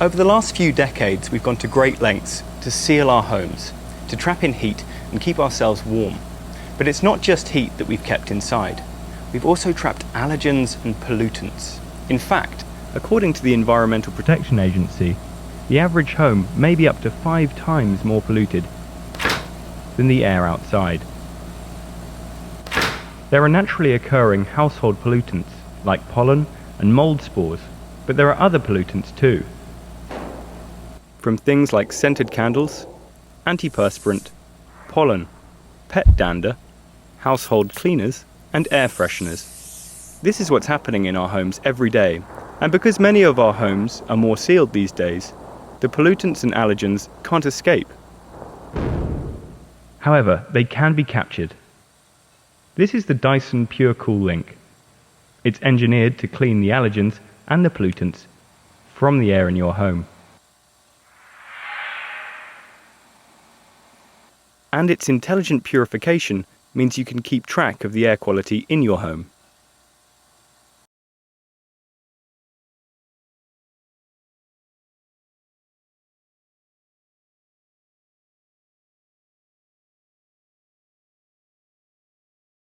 Over the last few decades, we've gone to great lengths to seal our homes, to trap in heat and keep ourselves warm. But it's not just heat that we've kept inside. We've also trapped allergens and pollutants. In fact, according to the Environmental Protection Agency, the average home may be up to 5 times more polluted than the air outside. There are naturally occurring household pollutants like pollen and mould spores, but there are other pollutants too. From things like scented candles, antiperspirant, pollen, pet dander, household cleaners, and air fresheners. This is what's happening in our homes every day, and because many of our homes are more sealed these days, the pollutants and allergens can't escape. However, they can be captured. This is the Dyson Pure Cool Link. It's engineered to clean the allergens and the pollutants from the air in your home. And its intelligent purification means you can keep track of the air quality in your home.